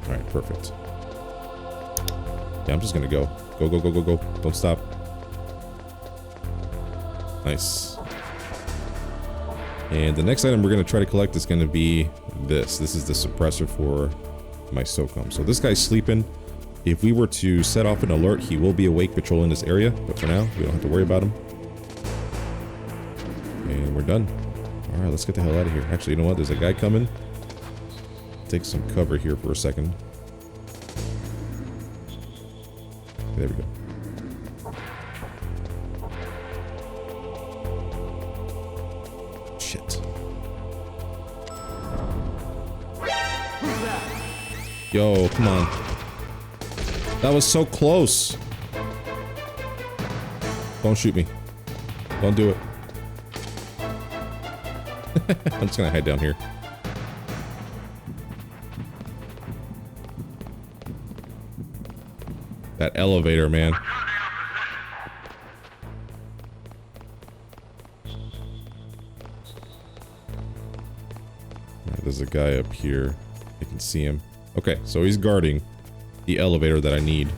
All right, perfect. Yeah, I'm just gonna go. Go, go, go, go, go. Don't stop. Nice. And the next item we're gonna try to collect is gonna be this. This is the suppressor for my SOCOM. So this guy's sleeping. If we were to set off an alert, he will be awake patrolling this area. But for now, we don't have to worry about him. And we're done. All right, let's get the hell out of here. Actually, you know what? There's a guy coming. Take some cover here for a second. There we go. Shit. Yo, come on. That was so close. Don't shoot me. Don't do it. I'm just gonna hide down here. That elevator, man. There's a guy up here. I can see him. Okay, so he's guarding the elevator that I need.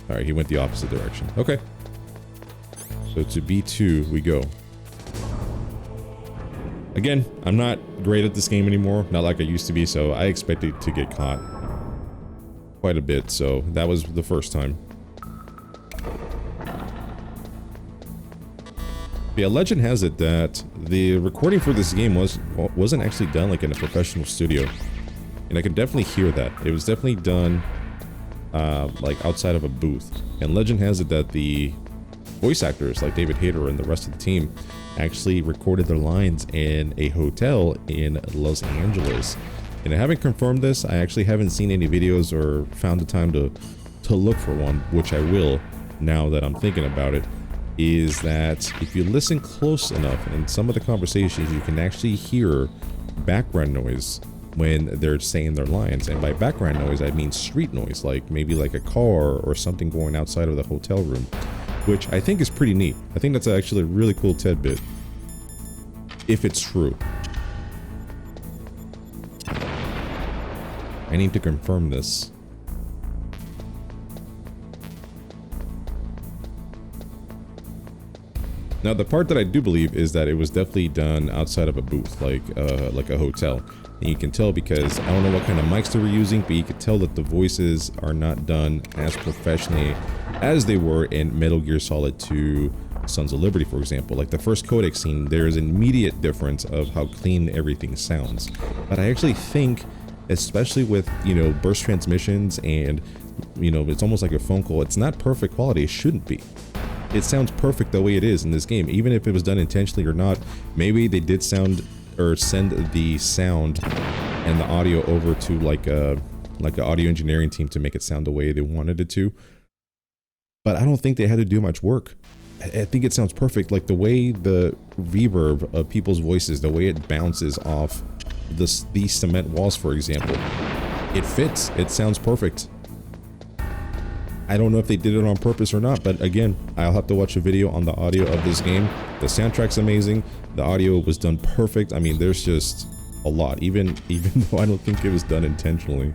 Alright, he went the opposite direction. Okay. So to B2 we go. Again, I'm not great at this game anymore. Not like I used to be, so I expected to get caught quite a bit, so that was the first time. Yeah, legend has it that the recording for this game wasn't actually done like in a professional studio, and I can definitely hear that. It was definitely done like outside of a booth. And legend has it that the voice actors like David Hayter and the rest of the team actually recorded their lines in a hotel in Los Angeles. And I haven't confirmed this. I actually haven't seen any videos or found the time to look for one, which I will now that I'm thinking about it. Is that if you listen close enough in some of the conversations, you can actually hear background noise when they're saying their lines. And by background noise, I mean street noise, like maybe like a car or something going outside of the hotel room, which I think is pretty neat. I think that's actually a really cool tidbit, if it's true. I need to confirm this. Now, the part that I do believe is that it was definitely done outside of a booth, like a hotel. And you can tell because I don't know what kind of mics they were using, but you could tell that the voices are not done as professionally as they were in Metal Gear Solid 2 Sons of Liberty, for example. Like the first codec scene, there is an immediate difference of how clean everything sounds. But I actually think, especially with, you know, burst transmissions and, you know, it's almost like a phone call, it's not perfect quality. It shouldn't be. It sounds perfect the way it is in this game, even if it was done intentionally or not. Maybe they did sound or send the sound and the audio over to like an audio engineering team to make it sound the way they wanted it to. But I don't think they had to do much work. I think it sounds perfect. Like the way the reverb of people's voices, the way it bounces off these cement walls, for example, it fits. It sounds perfect. I don't know if they did it on purpose or not, but again, I'll have to watch a video on the audio of this game. The soundtrack's amazing. The audio was done perfect. I mean, there's just a lot, even though I don't think it was done intentionally.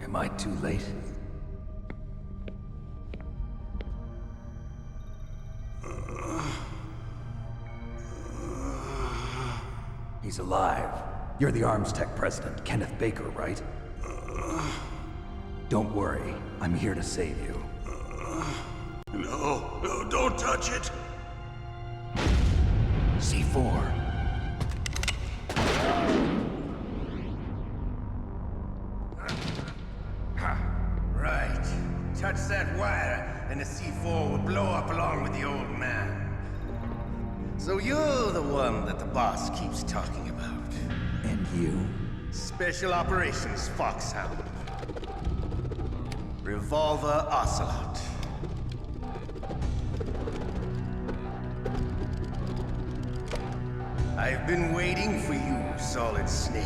Am I too late? He's alive. You're the Arms Tech president, Kenneth Baker, right? Don't worry. I'm here to save you. No, don't touch it! C4. Right. Touch that wire, and the C4 will blow up along with the old man. So you're the one that the boss keeps talking about. And you? Special Operations Foxhound. Revolver Ocelot. I've been waiting for you, Solid Snake.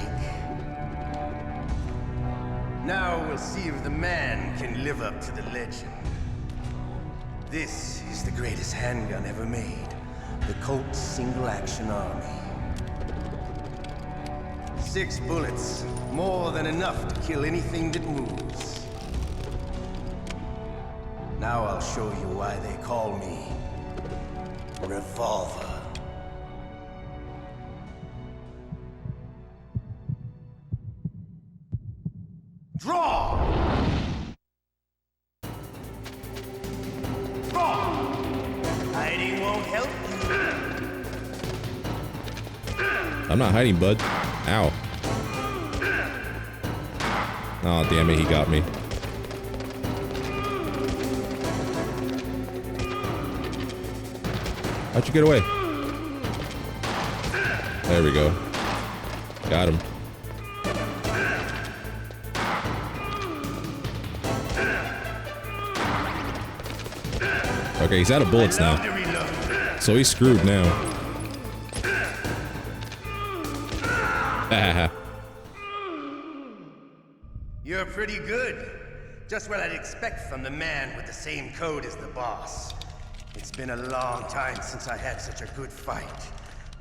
Now we'll see if the man can live up to the legend. This is the greatest handgun ever made. The Colt Single Action Army. 6 bullets, more than enough to kill anything that moves. Now I'll show you why they call me Revolver. Draw! Draw! Hiding won't help you. I'm not hiding, bud. Ow. Oh, damn it, he got me. How'd you get away? There we go. Got him. Okay, he's out of bullets now. So he's screwed now. You're pretty good. Just what I'd expect from the man with the same code as the boss. It's been a long time since I had such a good fight,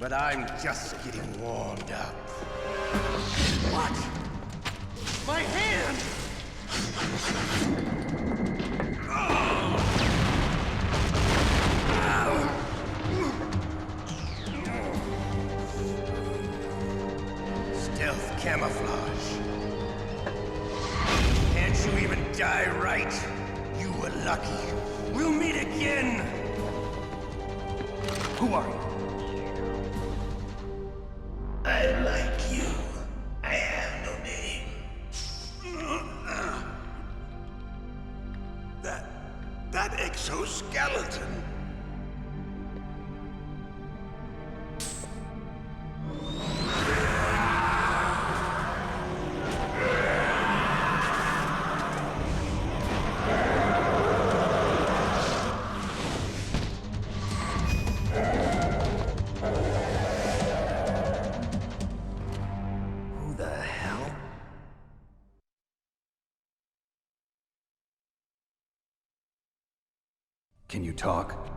but I'm just getting warmed up. What? My hand! Stealth camouflage. Can't you even die right? You were lucky. We'll meet again! Who are you? I like you. I have no name. That exoskeleton. Can you talk?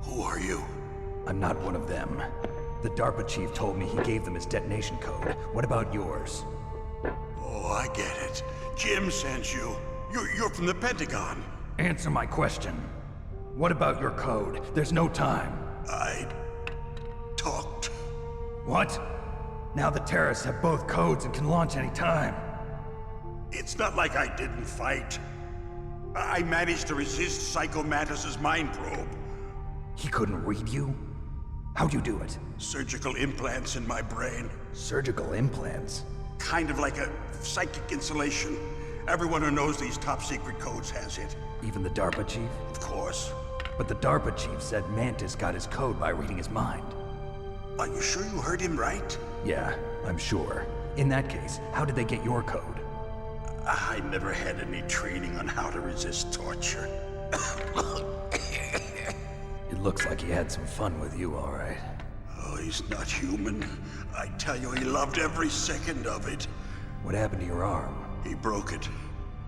Who are you? I'm not one of them. The DARPA chief told me he gave them his detonation code. What about yours? Oh, I get it. Jim sent you. You're from the Pentagon. Answer my question. What about your code? There's no time. I talked. What? Now the terrorists have both codes and can launch any time. It's not like I didn't fight. I managed to resist Psycho Mantis's mind probe. He couldn't read you? How'd you do it? Surgical implants in my brain. Surgical implants? Kind of like a psychic insulation. Everyone who knows these top secret codes has it. Even the DARPA chief? Of course. But the DARPA chief said Mantis got his code by reading his mind. Are you sure you heard him right? Yeah, I'm sure. In that case, how did they get your code? I never had any training on how to resist torture. It looks like he had some fun with you, all right. Oh, he's not human. I tell you, he loved every second of it. What happened to your arm? He broke it.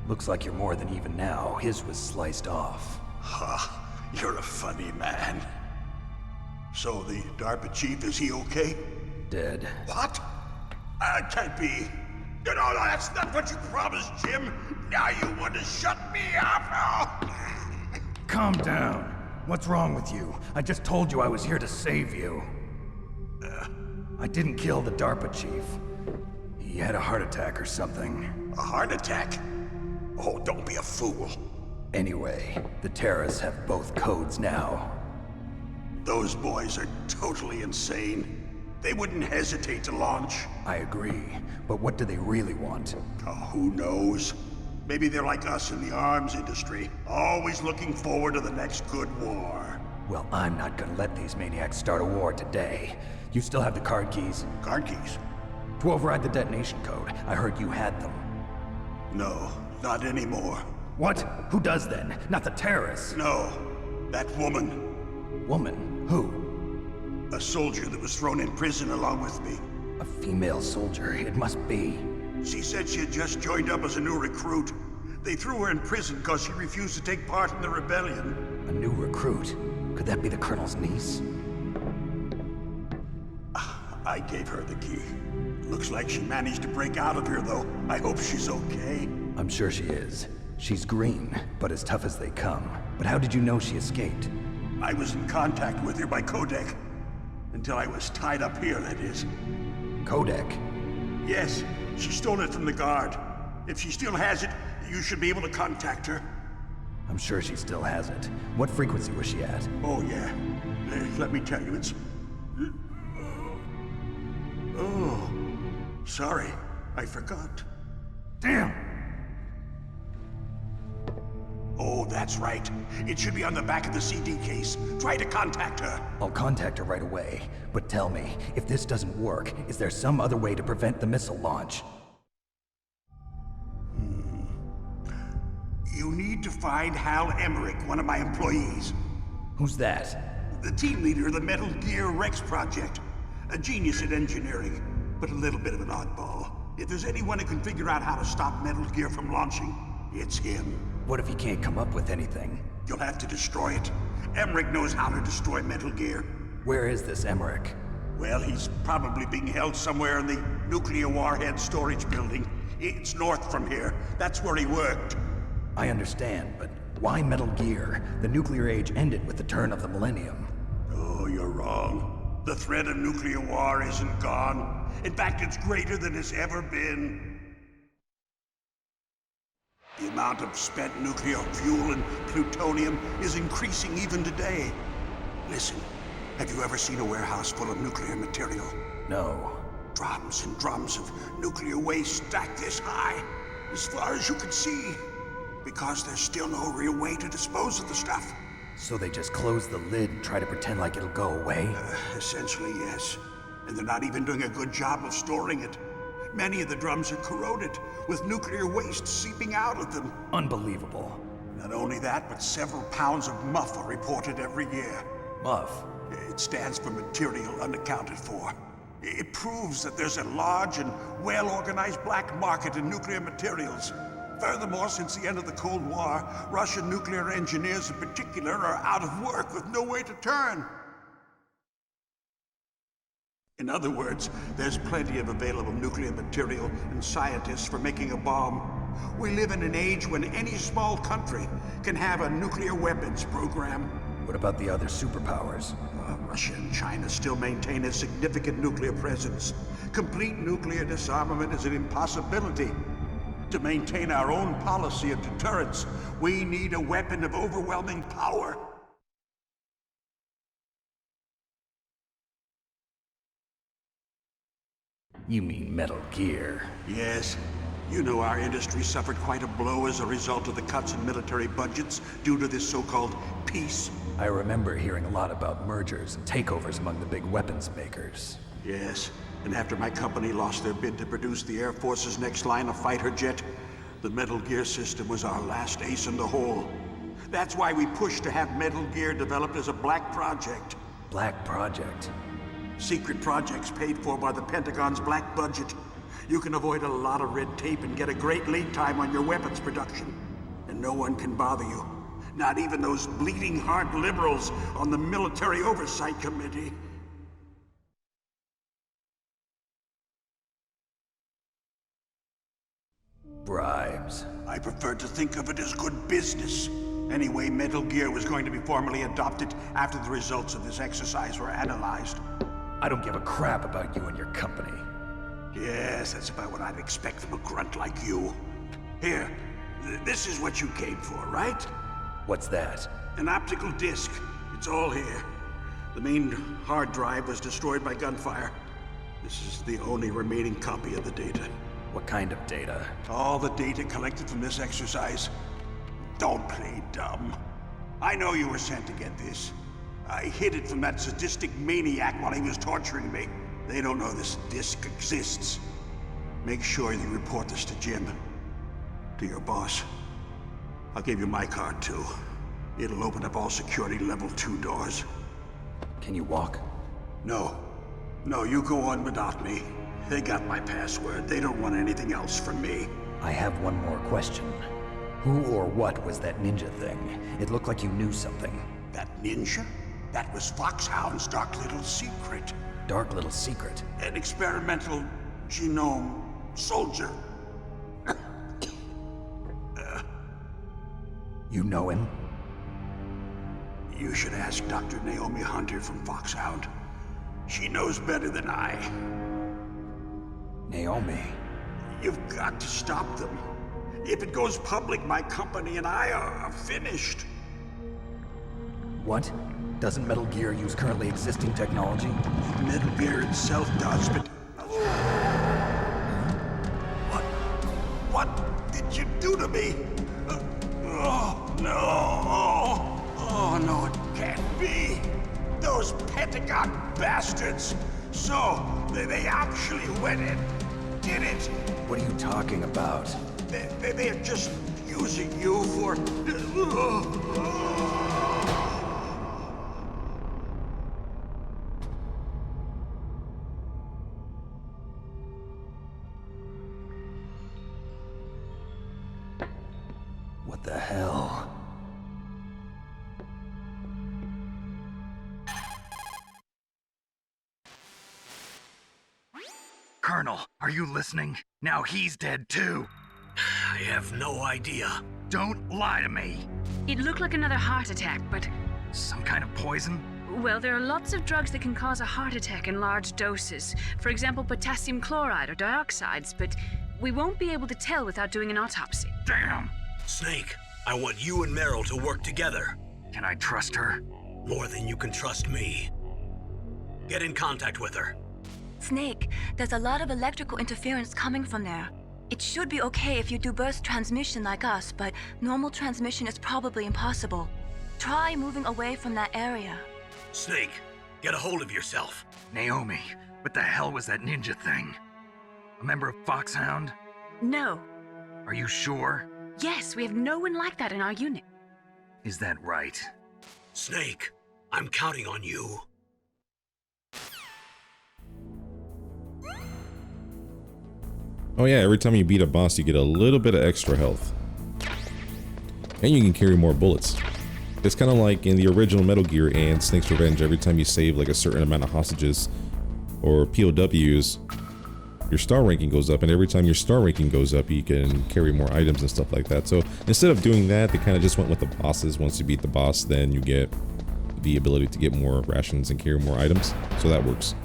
Looks like you're more than even now. His was sliced off. Ha, you're a funny man. So the DARPA chief, is he okay? Dead. What? Can't be. No, that's not what you promised, Jim. Now you want to shut me up? Calm down. What's wrong with you? I just told you I was here to save you. I didn't kill the DARPA chief. He had a heart attack or something. A heart attack? Oh, don't be a fool. Anyway, the terrorists have both codes now. Those boys are totally insane. They wouldn't hesitate to launch. I agree, but what do they really want? Oh, who knows? Maybe they're like us in the arms industry, always looking forward to the next good war. Well, I'm not gonna let these maniacs start a war today. You still have the card keys? Card keys? To override the detonation code. I heard you had them. No, not anymore. What? Who does then? Not the terrorists. No, that woman. Woman? Who? A soldier that was thrown in prison along with me. A female soldier, it must be. She said she had just joined up as a new recruit. They threw her in prison because she refused to take part in the rebellion. A new recruit? Could that be the Colonel's niece? I gave her the key. Looks like she managed to break out of here, though. I hope she's okay. I'm sure she is. She's green, but as tough as they come. But how did you know she escaped? I was in contact with her by codec. Until I was tied up here, that is. Codec? Yes, she stole it from the guard. If she still has it, you should be able to contact her. I'm sure she still has it. What frequency was she at? Oh, yeah. Let me tell you, it's... Oh, sorry. I forgot. Damn! Oh, that's right. It should be on the back of the CD case. Try to contact her. I'll contact her right away. But tell me, if this doesn't work, is there some other way to prevent the missile launch? You need to find Hal Emmerich, one of my employees. Who's that? The team leader of the Metal Gear Rex project. A genius at engineering, but a little bit of an oddball. If there's anyone who can figure out how to stop Metal Gear from launching, it's him. What if he can't come up with anything? You'll have to destroy it. Emmerich knows how to destroy Metal Gear. Where is this Emmerich? Well, he's probably being held somewhere in the nuclear warhead storage building. It's north from here. That's where he worked. I understand, but why Metal Gear? The nuclear age ended with the turn of the millennium. Oh, you're wrong. The threat of nuclear war isn't gone. In fact, it's greater than it's ever been. The amount of spent nuclear fuel and plutonium is increasing even today. Listen, have you ever seen a warehouse full of nuclear material? No. Drums and drums of nuclear waste stacked this high, as far as you can see. Because there's still no real way to dispose of the stuff. So they just close the lid and try to pretend like it'll go away? Essentially, yes. And they're not even doing a good job of storing it. Many of the drums are corroded, with nuclear waste seeping out of them. Unbelievable. Not only that, but several pounds of MUF are reported every year. MUF? It stands for material unaccounted for. It proves that there's a large and well-organized black market in nuclear materials. Furthermore, since the end of the Cold War, Russian nuclear engineers in particular are out of work with no way to turn. In other words, there's plenty of available nuclear material and scientists for making a bomb. We live in an age when any small country can have a nuclear weapons program. What about the other superpowers? Russia and China still maintain a significant nuclear presence. Complete nuclear disarmament is an impossibility. To maintain our own policy of deterrence, we need a weapon of overwhelming power. You mean Metal Gear? Yes. You know our industry suffered quite a blow as a result of the cuts in military budgets due to this so-called peace. I remember hearing a lot about mergers and takeovers among the big weapons makers. Yes. And after my company lost their bid to produce the Air Force's next line of fighter jet, the Metal Gear system was our last ace in the hole. That's why we pushed to have Metal Gear developed as a black project. Black project? Secret projects paid for by the Pentagon's black budget. You can avoid a lot of red tape and get a great lead time on your weapons production. And no one can bother you. Not even those bleeding heart liberals on the Military Oversight Committee. Bribes. I prefer to think of it as good business. Anyway, Metal Gear was going to be formally adopted after the results of this exercise were analyzed. I don't give a crap about you and your company. Yes, that's about what I'd expect from a grunt like you. Here, this is what you came for, right? What's that? An optical disc. It's all here. The main hard drive was destroyed by gunfire. This is the only remaining copy of the data. What kind of data? All the data collected from this exercise. Don't play dumb. I know you were sent to get this. I hid it from that sadistic maniac while he was torturing me. They don't know this disc exists. Make sure you report this to Jim. To your boss. I'll give you my card too. It'll open up all security level 2 doors. Can you walk? No. No, you go on without me. They got my password. They don't want anything else from me. I have one more question. Who or what was that ninja thing? It looked like you knew something. That ninja? That was Foxhound's dark little secret. Dark little secret. An experimental genome soldier. You know him? You should ask Dr. Naomi Hunter from Foxhound. She knows better than I. Naomi. You've got to stop them. If it goes public, my company and I are finished. What? Doesn't Metal Gear use currently existing technology? Metal Gear itself does, but... What did you do to me? Oh, no. Oh, no, it can't be. Those Pentagon bastards. So, they actually went and did it. What are you talking about? They're just using you for... What the hell? Colonel, are you listening? Now he's dead too. I have no idea. Don't lie to me. It looked like another heart attack, but... Some kind of poison? Well, there are lots of drugs that can cause a heart attack in large doses. For example, potassium chloride or dioxides, but we won't be able to tell without doing an autopsy. Damn! Snake, I want you and Meryl to work together. Can I trust her? More than you can trust me. Get in contact with her. Snake, there's a lot of electrical interference coming from there. It should be okay if you do burst transmission like us, but normal transmission is probably impossible. Try moving away from that area. Snake, get a hold of yourself. Naomi, what the hell was that ninja thing? A member of Foxhound? No. Are you sure? Yes, we have no one like that in our unit. Is that right? Snake, I'm counting on you. Oh yeah, every time you beat a boss, you get a little bit of extra health. And you can carry more bullets. It's kind of like in the original Metal Gear and Snake's Revenge, every time you save like a certain amount of hostages or POWs, your star ranking goes up, and every time your star ranking goes up, you can carry more items and stuff like that. So instead of doing that, they kind of just went with the bosses. Once you beat the boss, then you get the ability to get more rations and carry more items. So that works.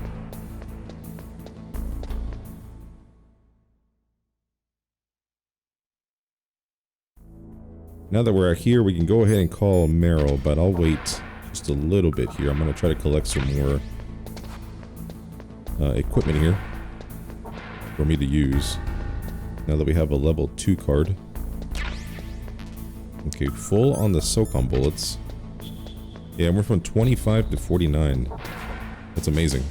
Now that we're here, we can go ahead and call Meryl, but I'll wait just a little bit here. I'm going to try to collect some more equipment here for me to use. Now that we have a level 2 card. Okay, full on the SOCOM bullets. Yeah, we're from 25 to 49. That's amazing.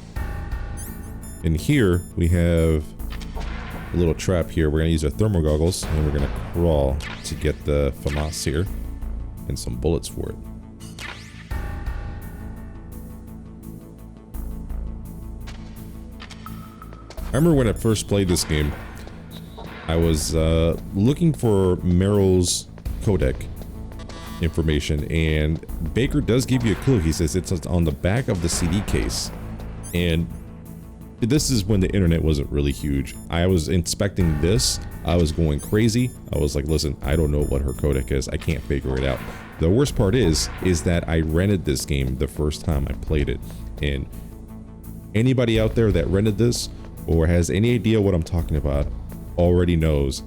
And here we have a little trap here. We're going to use our thermal goggles, and we're going to crawl to get the FAMAS here and some bullets for it. I remember when I first played this game, I was looking for Meryl's codec information, and Baker does give you a clue. He says it's on the back of the CD case, and this is when the internet wasn't really huge. I was inspecting this, I was going crazy. I was like, listen, I don't know what her codec is. I can't figure it out. The worst part is that I rented this game the first time I played it. And anybody out there that rented this or has any idea what I'm talking about already knows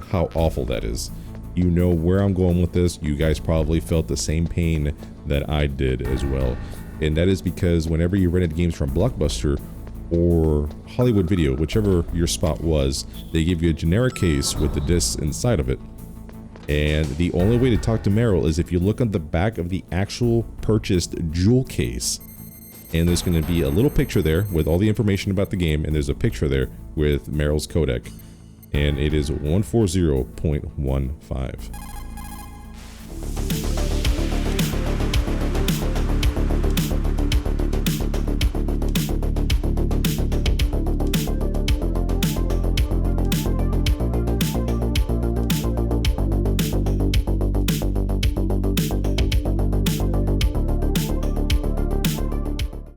how awful that is. You know where I'm going with this. You guys probably felt the same pain that I did as well. And that is because whenever you rented games from Blockbuster or Hollywood Video, whichever your spot was, they give you a generic case with the discs inside of it. And the only way to talk to Meryl is if you look on the back of the actual purchased jewel case. And there's going to be a little picture there with all the information about the game, and there's a picture there with Meryl's codec. And it is 140.15.